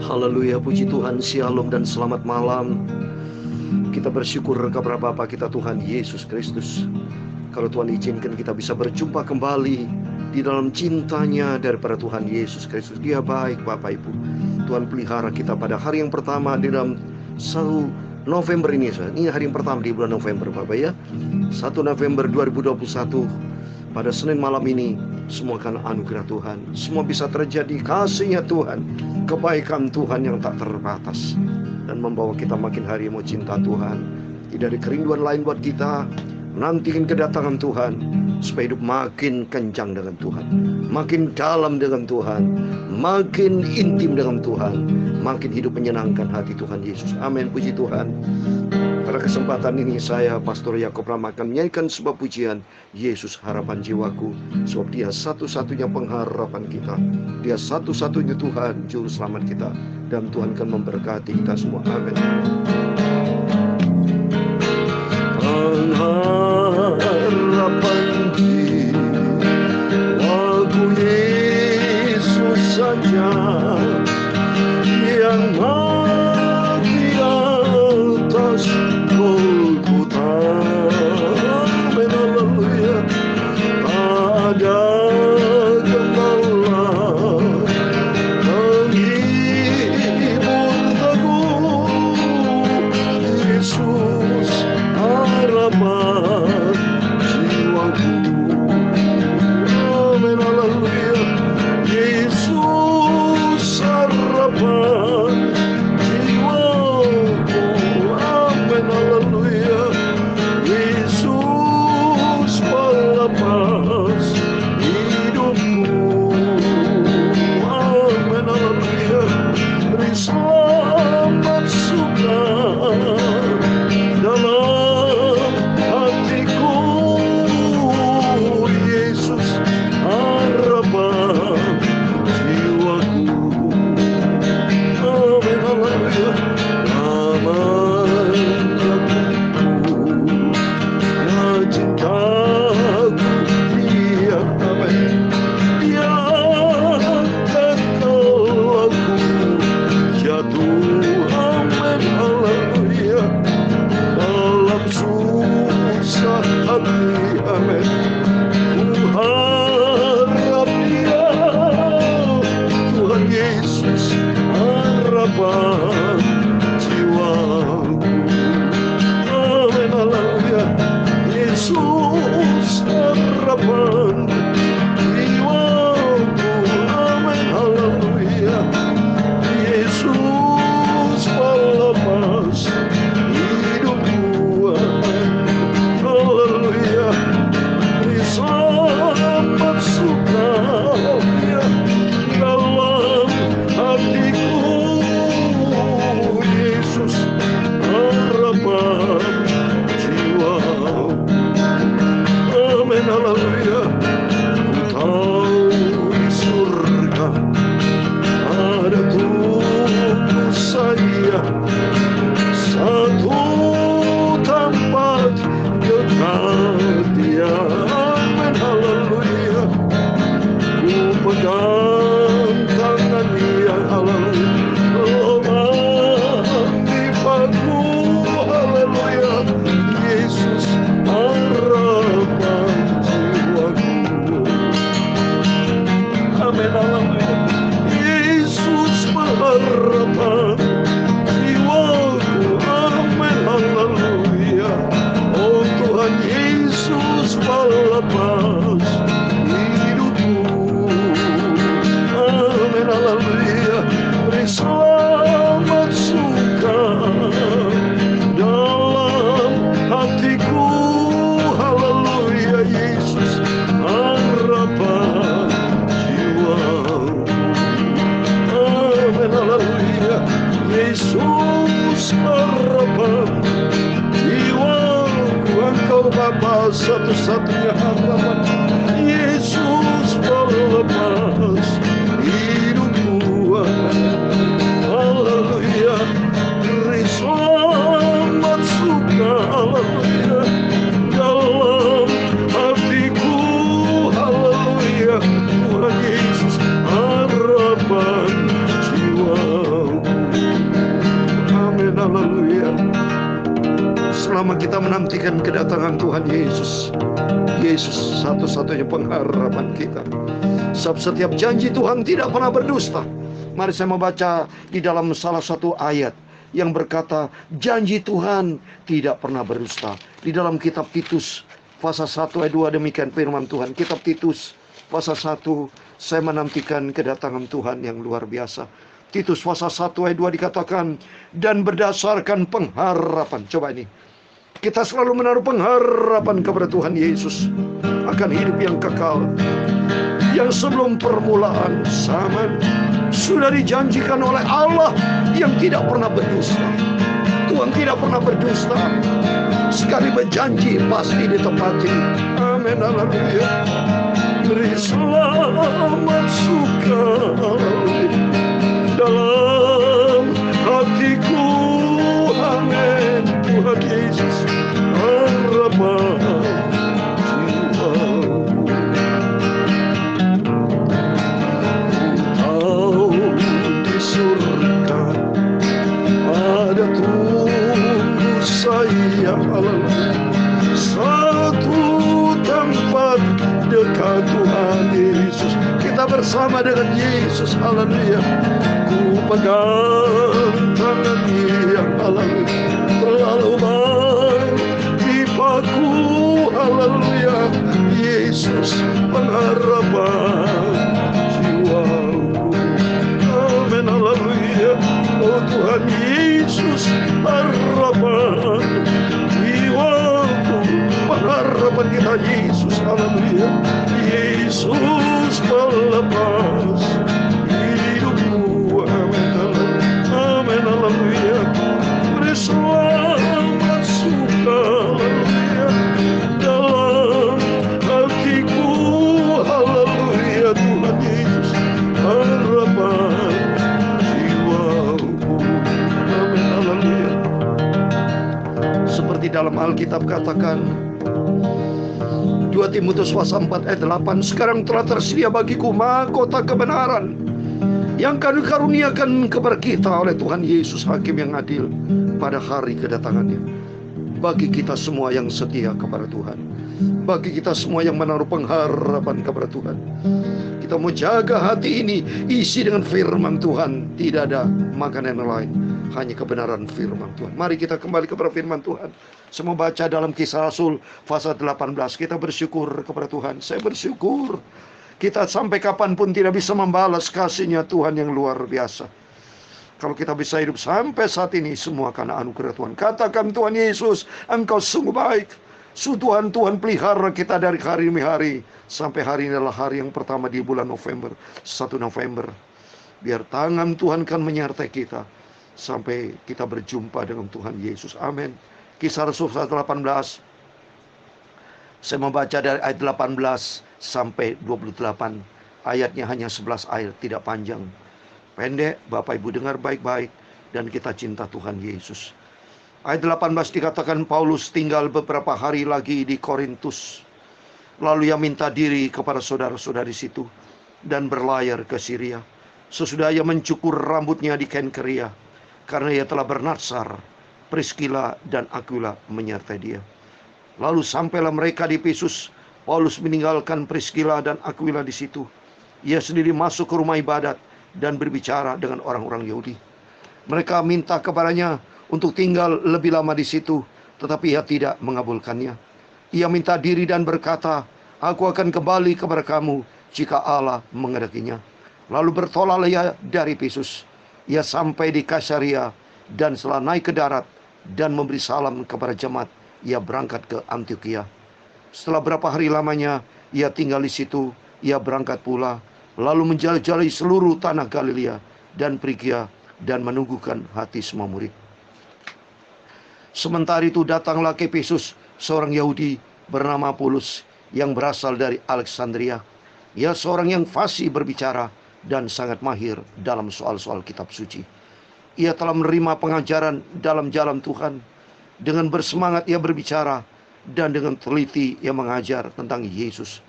Haleluya, puji Tuhan, shalom dan selamat malam. Kita bersyukur kepada Bapa kita Tuhan Yesus Kristus. Kalau Tuhan izinkan kita bisa berjumpa kembali di dalam cintanya daripada Tuhan Yesus Kristus. Dia baik Bapak Ibu. Tuhan pelihara kita pada hari yang pertama di dalam 1 November ini. Ini hari yang pertama di bulan November Bapak ya. 1 November 2021. Pada Senin malam ini, semua kan anugerah Tuhan. Semua bisa terjadi kasih-Nya Tuhan, kebaikan Tuhan yang tak terbatas, dan membawa kita makin hari mau cinta Tuhan. Tidak ada kerinduan lain buat kita, nantikan kedatangan Tuhan, supaya hidup makin kencang dengan Tuhan, makin dalam dengan Tuhan, makin intim dengan Tuhan, makin hidup menyenangkan hati Tuhan Yesus. Amin, puji Tuhan. Pada kesempatan ini saya, Pastor Yakob Rama, akan menyanyikan sebuah pujian, Yesus harapan jiwaku. Sebab Dia satu-satunya pengharapan kita, Dia satu-satunya Tuhan, juru selamat kita. Dan Tuhan akan memberkati kita semua. Amin. Pengharapan jiwaku, Yesus saja yang mati atas Golgota. Amin, haleluya. Ada gembala menghibur teguh, Yesus harapan jiwaku. Amin, haleluya. Yesus harapan jiwaku. Amin, haleluya. Yesus pelepas hidupku. Amin, haleluya. Beri selamat suka dalam hatiku, Yesus harapan jiwaku. Amin, haleluya. Namanya cintaku Dia, amin. Dia akan aku jatuh, amin, haleluya. Dalam susah hati, amin, ku harap Dia, Tuhan Yesus harapan jiwaku. Amin, haleluya. Yesus harapan jiwaku. Amin, haleluya. Yesus pelepas hidupku. Amin, haleluya. Beri selamat suka dalam hatiku, Yesus harapan jiwaku. Amin, haleluya. Ku tahu di surga ada tubuh saya, satu tempat dekat Dia. Amin, haleluya. Ku pegang tangan Dia, haleluya. Di paku, haleluya. Yesus harapan jiwaku. Amin, haleluya. Yesus pengharapan jiwaku. Amin, haleluya. Oh Tuhan Yesus pelepas hidupku. Amin, haleluya. Beri selamat suka dalam hatiku, haleluya. Yesus harapan jiwaku. Amin, haleluya. Yesus harapan jiwaku. Engkau Bapa satu-satunya harapan. Yesus pelepas hidupku. Haleluya. Beri selamat suka, haleluya, dalam hatiku. Haleluya. Tuhan Yesus harapan jiwaku. menantikan kedatangan Tuhan Yesus. Yesus satu-satunya pengharapan kita. Sebab setiap janji Tuhan tidak pernah berdusta. Mari saya membaca di dalam salah satu ayat yang berkata janji Tuhan tidak pernah berdusta. Di dalam kitab Titus pasal 1 ayat 2 demikian firman Tuhan. Kitab Titus pasal 1, saya menantikan kedatangan Tuhan yang luar biasa. Titus pasal 1 ayat 2 dikatakan, dan berdasarkan pengharapan. Coba ini, kita selalu menaruh pengharapan kepada Tuhan Yesus akan hidup yang kekal, yang sebelum permulaan zaman sudah dijanjikan oleh Allah yang tidak pernah berdusta. Tuhan tidak pernah berdusta. Sekali berjanji pasti ditepati. Amin, haleluya. Beri selamat suka dalam hatiku. Amin. Tuhan Yesus harapan jiwaku. Kau di surga ada tunggu saya, satu tempat dekat Tuhan Yesus. Kita bersama dengan Yesus, haleluya. Ku pegang tangan Dia, haleluya. Terlalu baik tipaku, haleluya. Yesus pengharapan jiwaku. Amin, haleluya. Oh Tuhan Yesus harapan jiwaku. Pengharapan kita Yesus, haleluya. Yesus pelepas hidupku. Amin, amin, haleluya. Beri selamat suka, haleluya, dalam hatiku, haleluya. Tuhan Yesus harapan jiwaku. Amin, haleluya. Seperti dalam Alkitab katakan 2 Timotius pasal 4 ayat 8, sekarang telah tersedia bagiku mahkota kebenaran yang akan dikaruniakan kepada kita oleh Tuhan Yesus, Hakim yang adil, pada hari kedatangannya. Bagi kita semua yang setia kepada Tuhan, bagi kita semua yang menaruh pengharapan kepada Tuhan, kita mau jaga hati ini isi dengan firman Tuhan. Tidak ada makanan lain, hanya kebenaran firman Tuhan. Mari kita kembali kepada firman Tuhan. Saya mau baca dalam Kisah Rasul pasal 18. Kita bersyukur kepada Tuhan. Saya bersyukur kita sampai kapanpun tidak bisa membalas kasih-Nya Tuhan yang luar biasa. Kalau kita bisa hidup sampai saat ini, semua karena anugerah Tuhan. Katakan, Tuhan Yesus, Engkau sungguh baik. Tuhan pelihara kita dari hari demi hari. Sampai hari ini adalah hari yang pertama di bulan November, 1 November. Biar tangan Tuhan kan menyertai kita sampai kita berjumpa dengan Tuhan Yesus. Amin. Kisah Rasul 18. Saya membaca dari ayat 18 sampai 28. Ayatnya hanya 11 ayat, tidak panjang. Pendek, Bapak Ibu dengar baik-baik, dan kita cinta Tuhan Yesus. Ayat 18 dikatakan Paulus tinggal beberapa hari lagi di Korintus. Lalu ia minta diri kepada saudara-saudara di situ dan berlayar ke Syria. Sesudah ia mencukur rambutnya di Kenkeria, karena ia telah bernazar. Priskila dan Aquila menyertai dia. Lalu sampailah mereka di Efesus. Paulus meninggalkan Priskila dan Aquila di situ. Ia sendiri masuk ke rumah ibadat dan berbicara dengan orang-orang Yahudi. Mereka minta kepadanya untuk tinggal lebih lama di situ, tetapi ia tidak mengabulkannya. Ia minta diri dan berkata, aku akan kembali kepada kamu jika Allah mengendakinya. Lalu bertolaklah ia dari Efesus. Ia sampai di Kaisarea, dan setelah naik ke darat dan memberi salam kepada jemaat, ia berangkat ke Antioquia. Setelah berapa hari lamanya ia tinggal di situ, ia berangkat pula, lalu menjelajahi seluruh tanah Galilea dan Frigia, dan menunggukan hati semua murid. Sementara itu datanglah ke Efesus seorang Yahudi bernama Paulus yang berasal dari Alexandria. Ia seorang yang fasih berbicara dan sangat mahir dalam soal-soal kitab suci. Ia telah menerima pengajaran dalam jalan Tuhan. Dengan bersemangat ia berbicara, dan dengan teliti ia mengajar tentang Yesus.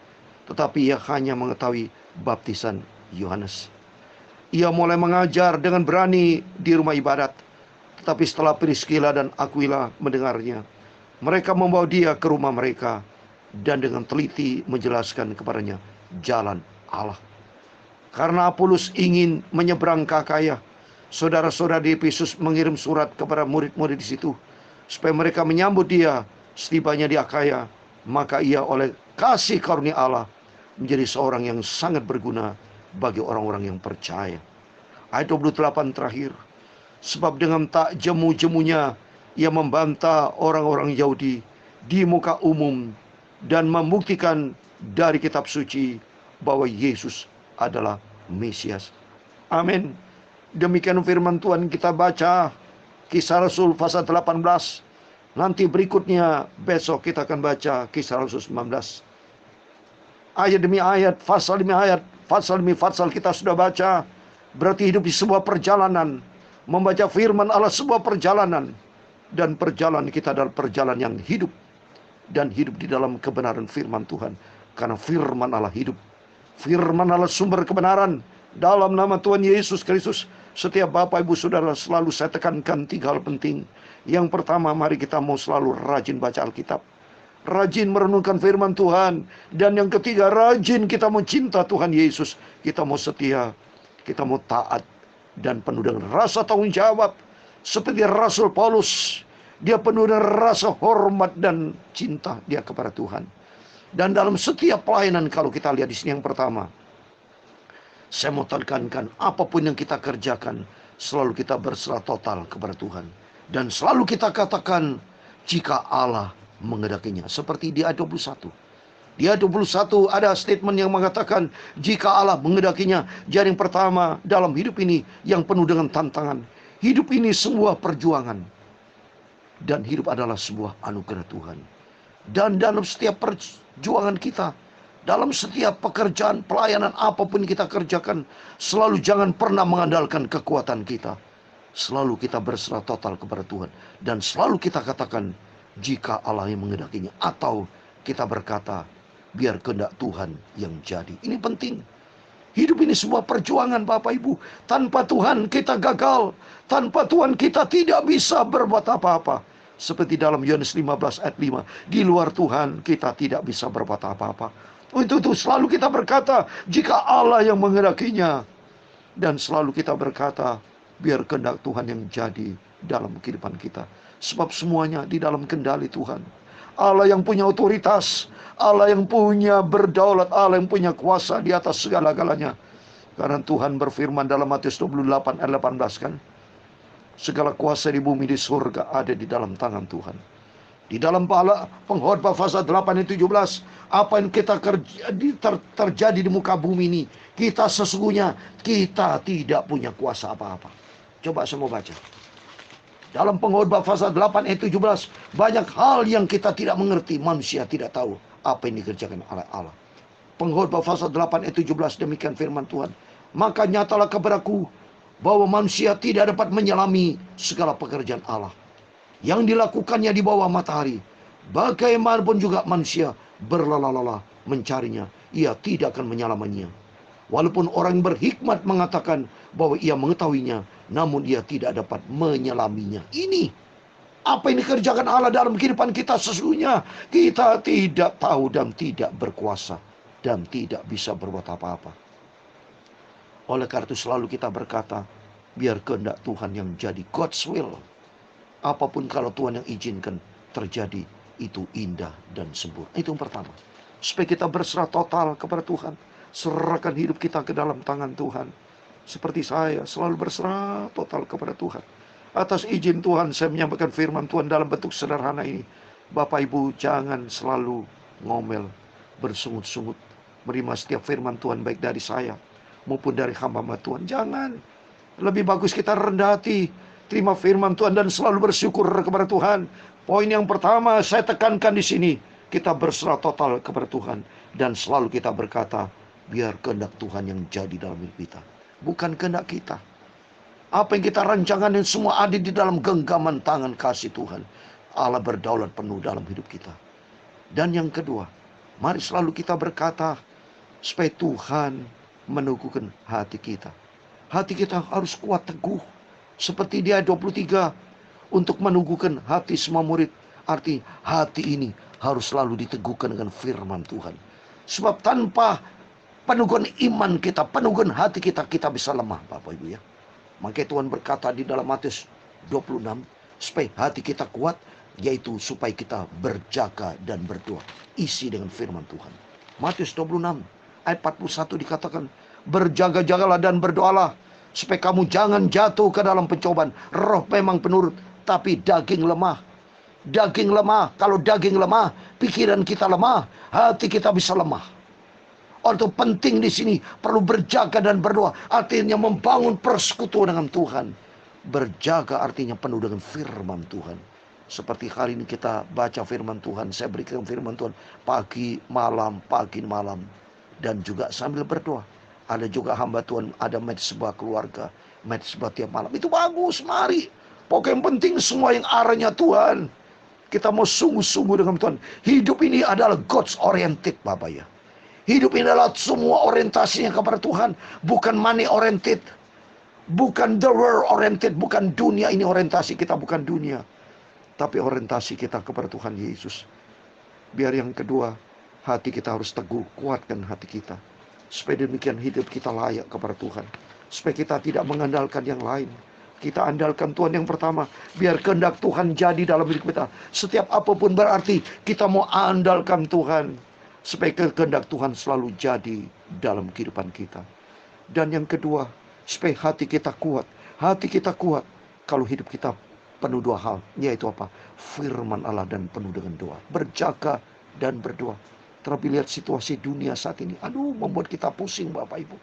Tetapi ia hanya mengetahui baptisan Yohanes. Ia mulai mengajar dengan berani di rumah ibadat. Tetapi setelah Priskila dan Aquila mendengarnya, Mereka membawa dia ke rumah mereka dan dengan teliti menjelaskan kepadanya jalan Allah. Karena Apolos ingin menyeberang ke Akaya, saudara-saudara di Efesus mengirim surat kepada murid-murid di situ supaya mereka menyambut dia setibanya di Akaya. Maka ia oleh kasih karunia Allah menjadi seorang yang sangat berguna bagi orang-orang yang percaya. Ayat 28 terakhir. Sebab dengan tak jemu-jemunya ia membantah orang-orang Yahudi di muka umum dan membuktikan dari kitab suci bahwa Yesus adalah Mesias. Amin. Demikian firman Tuhan kita baca Kisah Rasul pasal 18. Nanti berikutnya besok kita akan baca Kisah Rasul 19. Ayat demi ayat, pasal demi ayat, pasal demi pasal kita sudah baca. Berarti hidup di sebuah perjalanan. Membaca firman Allah sebuah perjalanan. Dan perjalanan kita adalah perjalanan yang hidup. Dan hidup di dalam kebenaran firman Tuhan. Karena firman Allah hidup. Firman Allah sumber kebenaran. Dalam nama Tuhan Yesus Kristus. Setiap Bapak Ibu Saudara selalu saya tekankan 3 hal penting. Yang pertama, mari kita mau selalu rajin baca Alkitab. Rajin merenungkan firman Tuhan. Dan yang ketiga, rajin kita mau cinta Tuhan Yesus. Kita mau setia. Kita mau taat. Dan penuh dengan rasa tanggung jawab. Seperti Rasul Paulus. Dia penuh dengan rasa hormat dan cinta dia kepada Tuhan. Dan dalam setiap pelayanan, kalau kita lihat di sini yang pertama, saya mau tekankan apapun yang kita kerjakan, selalu kita berserah total kepada Tuhan. Dan selalu kita katakan jika Allah mengendakinya. Seperti di ayat 21. Di ayat 21 ada statement yang mengatakan jika Allah mengendakinya. Jadi yang pertama dalam hidup ini yang penuh dengan tantangan. Hidup ini sebuah perjuangan. Dan hidup adalah sebuah anugerah Tuhan. Dan dalam setiap perjuangan kita, dalam setiap pekerjaan, pelayanan apapun kita kerjakan, selalu jangan pernah mengandalkan kekuatan kita. Selalu kita berserah total kepada Tuhan. Dan selalu kita katakan jika Allah yang mengendakinya. Atau kita berkata biar kehendak Tuhan yang jadi. Ini penting. Hidup ini sebuah perjuangan Bapak Ibu. Tanpa Tuhan kita gagal. Tanpa Tuhan kita tidak bisa berbuat apa-apa. Seperti dalam Yohanes 15 ayat 5. Di luar Tuhan kita tidak bisa berbuat apa-apa. Untuk itu selalu kita berkata jika Allah yang mengendakinya. Dan selalu kita berkata biar kehendak Tuhan yang jadi dalam kehidupan kita. Sebab semuanya di dalam kendali Tuhan. Allah yang punya otoritas, Allah yang punya berdaulat, Allah yang punya kuasa di atas segala-galanya. Karena Tuhan berfirman dalam Matius 28 ayat 18 kan. Segala kuasa di bumi di surga ada di dalam tangan Tuhan. Di dalam pengkhotbah pasal 8 ayat 17, apa yang kita terjadi di muka bumi ini, kita sesungguhnya kita tidak punya kuasa apa-apa. Coba semua baca. Dalam pengkhotbah pasal 8 ayat 17, banyak hal yang kita tidak mengerti, manusia tidak tahu apa yang dikerjakan oleh Allah. Pengkhotbah pasal 8 ayat 17 demikian firman Tuhan. Maka nyatalah kepadaku bahwa manusia tidak dapat menyelami segala pekerjaan Allah yang dilakukannya di bawah matahari. Bagaimanapun juga manusia berlelah-lelah mencarinya, ia tidak akan menyelaminya. Walaupun orang berhikmat mengatakan bahwa ia mengetahuinya, namun ia tidak dapat menyelaminya. Ini apa yang dikerjakan Allah dalam kehidupan kita sesungguhnya. Kita tidak tahu dan tidak berkuasa. Dan tidak bisa berbuat apa-apa. Oleh karena itu selalu kita berkata, biar kehendak Tuhan yang jadi. God's will. Apapun kalau Tuhan yang izinkan terjadi, itu indah dan sempurna. Itu yang pertama. Supaya kita berserah total kepada Tuhan. Serahkan hidup kita ke dalam tangan Tuhan. Seperti saya selalu berserah total kepada Tuhan. Atas izin Tuhan saya menyampaikan firman Tuhan dalam bentuk sederhana ini. Bapak Ibu jangan selalu ngomel, bersungut-sungut, menerima setiap firman Tuhan baik dari saya maupun dari hamba-hamba Tuhan. Jangan. Lebih bagus kita rendah hati, terima firman Tuhan dan selalu bersyukur kepada Tuhan. Poin yang pertama saya tekankan di sini, kita berserah total kepada Tuhan dan selalu kita berkata, biar kehendak Tuhan yang jadi dalam hidup kita. Bukan kehendak kita. Apa yang kita rancangan yang semua ada di dalam genggaman tangan kasih Tuhan. Allah berdaulat penuh dalam hidup kita. Dan yang kedua, mari selalu kita berkata supaya Tuhan meneguhkan hati kita. Hati kita harus kuat teguh. Seperti di ayat 23, untuk meneguhkan hati semua murid Arti hati ini harus selalu diteguhkan dengan firman Tuhan. Sebab tanpa peneguhan iman kita, peneguhan hati kita, kita bisa lemah, Bapak Ibu ya. Makanya Tuhan berkata di dalam Matius 26, supaya hati kita kuat, yaitu supaya kita berjaga dan berdoa. Isi dengan firman Tuhan. Matius 26 ayat 41 dikatakan, berjaga-jagalah dan berdoalah, supaya kamu jangan jatuh ke dalam pencobaan. Roh memang penurut, tapi daging lemah. Daging lemah. Kalau daging lemah, pikiran kita lemah, hati kita bisa lemah. Untuk penting di sini perlu berjaga dan berdoa. Artinya membangun persekutuan dengan Tuhan. Berjaga artinya penuh dengan firman Tuhan. Seperti hari ini kita baca firman Tuhan. Saya berikan firman Tuhan pagi malam. Dan juga sambil berdoa. Ada juga hamba Tuhan, ada sebuah keluarga, sebuah tiap malam. Itu bagus, mari. Pokoknya yang penting semua yang arahnya Tuhan. Kita mau sungguh-sungguh dengan Tuhan. Hidup ini adalah God's oriented, Bapak ya. Hidup ini adalah semua orientasinya kepada Tuhan. Bukan money oriented. Bukan the world oriented. Bukan dunia ini orientasi kita. Bukan dunia. Tapi orientasi kita kepada Tuhan Yesus. Biar yang kedua, hati kita harus teguh. Kuatkan hati kita. Supaya demikian hidup kita layak kepada Tuhan. Supaya kita tidak mengandalkan yang lain. Kita andalkan Tuhan yang pertama. Biar kehendak Tuhan jadi dalam hidup kita. Setiap apapun berarti kita mau andalkan Tuhan. Supaya kehendak Tuhan selalu jadi dalam kehidupan kita. Dan yang kedua, supaya hati kita kuat. Hati kita kuat kalau hidup kita penuh dua hal. Yaitu apa? Firman Allah dan penuh dengan doa. Berjaga dan berdoa. Terlebih lihat situasi dunia saat ini. Aduh, membuat kita pusing, Bapak Ibu.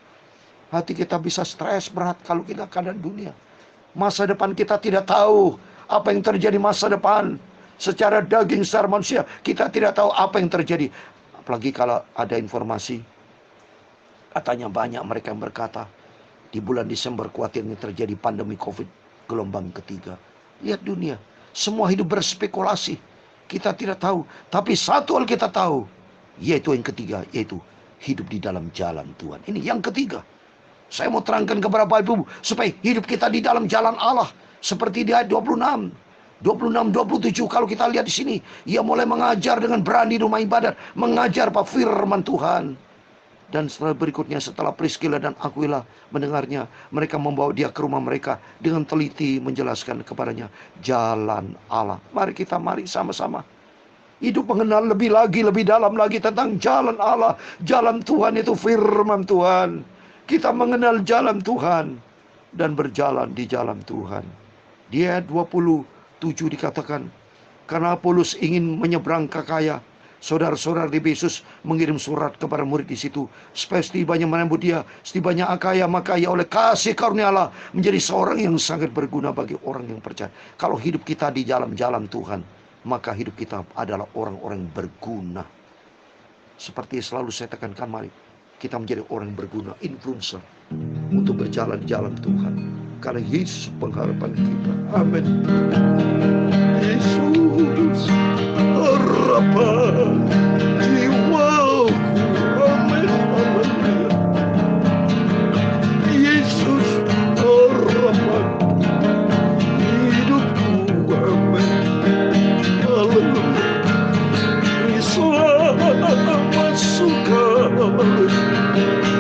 Hati kita bisa stres berat kalau kita keadaan dunia. Masa depan kita tidak tahu apa yang terjadi masa depan. Secara daging, secara manusia, kita tidak tahu apa yang terjadi. Apalagi kalau ada informasi, katanya banyak mereka yang berkata, di bulan Desember khawatirnya terjadi pandemi COVID gelombang ketiga. Lihat dunia, semua hidup berspekulasi. Kita tidak tahu, tapi satu hal kita tahu, yaitu yang ketiga, yaitu hidup di dalam jalan Tuhan. Ini yang ketiga. Saya mau terangkan kepada Bapak Ibu, supaya hidup kita di dalam jalan Allah. Seperti di ayat 26. 26-27 kalau kita lihat di sini, ia mulai mengajar dengan berani di rumah ibadat, mengajar Pak firman Tuhan. Dan setelah berikutnya, setelah Priscilla dan Aquila mendengarnya, mereka membawa dia ke rumah mereka dengan teliti menjelaskan kepadanya jalan Allah. Mari sama-sama hidup mengenal lebih dalam lagi tentang jalan Allah. Jalan Tuhan itu firman Tuhan. Kita mengenal jalan Tuhan dan berjalan di jalan Tuhan. Di ayat 27 dikatakan, karena Paulus ingin menyeberang ke Akaya, saudara-saudara di Efesus mengirim surat kepada murid di situ, supaya setibanya menyambut dia, setibanya Akaya, maka ia oleh kasih karunia Allah menjadi seorang yang sangat berguna bagi orang yang percaya. Kalau hidup kita di dalam jalan Tuhan, maka hidup kita adalah orang-orang berguna. Seperti selalu saya tekankan, mari kita menjadi orang berguna, influencer, untuk berjalan di jalan Tuhan. Karena Yesus pengharapan kita. Amin. Yesus harapan jiwaku. Amin. Haleluya. Yesus harapan hidupku. Amin. Haleluya. Selamat suka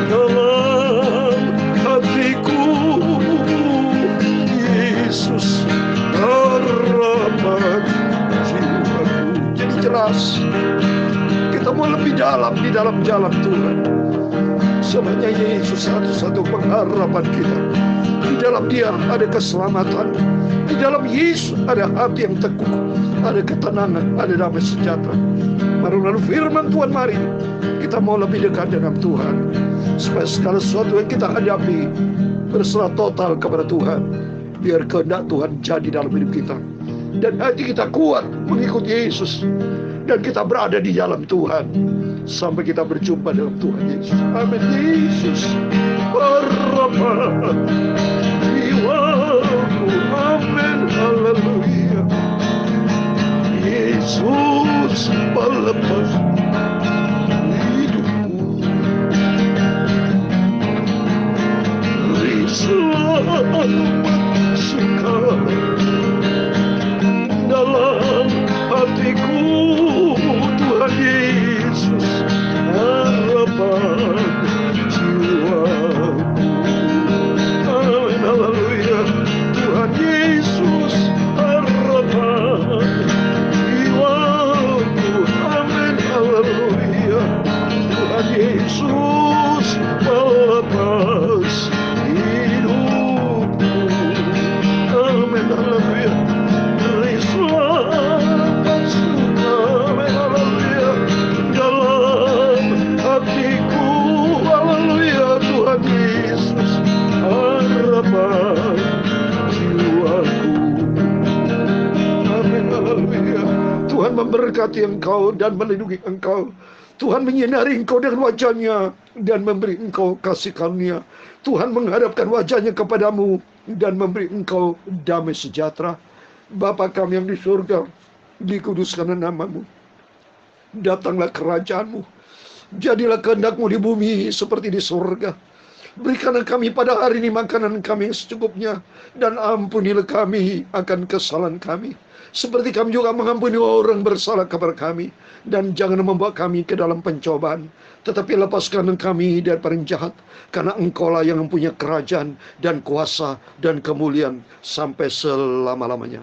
dalam hatiku. Yesus harapan jiwaku. Jadi jelas kita mau lebih dalam di dalam jalan Tuhan. Sebenarnya Yesus satu-satu pengharapan kita. Di dalam Dia ada keselamatan. Di dalam Yesus ada hati yang teguh, ada ketenangan, ada damai sejahtera. Lalu firman Tuhan, mari kita mau lebih dekat dengan Tuhan, supaya segala sesuatu yang kita hadapi berserah total kepada Tuhan. Biar kehendak Tuhan jadi dalam hidup kita, dan hati kita kuat mengikuti Yesus, dan kita berada di dalam Tuhan sampai kita berjumpa dengan Tuhan Yesus. Amin. Yesus harapan jiwaku. Amin. Haleluya. Yesus melepas hidupku. Selamat suka dalam hati lepas hidupku. Amin, haleluya. Selamat surga, amin, haleluya. Dalam hatiku, haleluya, Tuhan Yesus, harapan jiwaku. Amin, haleluya. Tuhan memberkati engkau dan melindungi engkau. Tuhan menyinari engkau dengan wajahnya dan memberi engkau kasih karunia. Tuhan menghadapkan wajahnya kepadamu dan memberi engkau damai sejahtera. Bapa kami yang di surga, dikuduskanlah namamu. Datanglah kerajaanmu. Jadilah kehendakmu di bumi seperti di surga. Berikanlah kami pada hari ini makanan kami yang secukupnya. Dan ampunilah kami akan kesalahan kami, seperti kami juga mengampuni orang bersalah kepada kami. Dan jangan membawa kami ke dalam pencobaan, tetapi lepaskan kami daripada yang jahat. Karena engkaulah yang mempunyai kerajaan dan kuasa dan kemuliaan sampai selama-lamanya.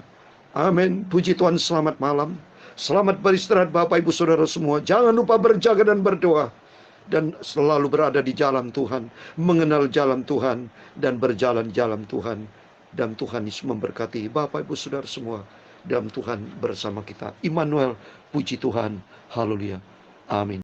Amin. Puji Tuhan, selamat malam. Selamat beristirahat Bapak Ibu Saudara semua. Jangan lupa berjaga dan berdoa. Dan selalu berada di jalan Tuhan, mengenal jalan Tuhan, dan berjalan jalan Tuhan. Dan Tuhan Yesus memberkati Bapak Ibu Saudara semua. Dan Tuhan bersama kita. Immanuel, puji Tuhan. Haleluya. Amin.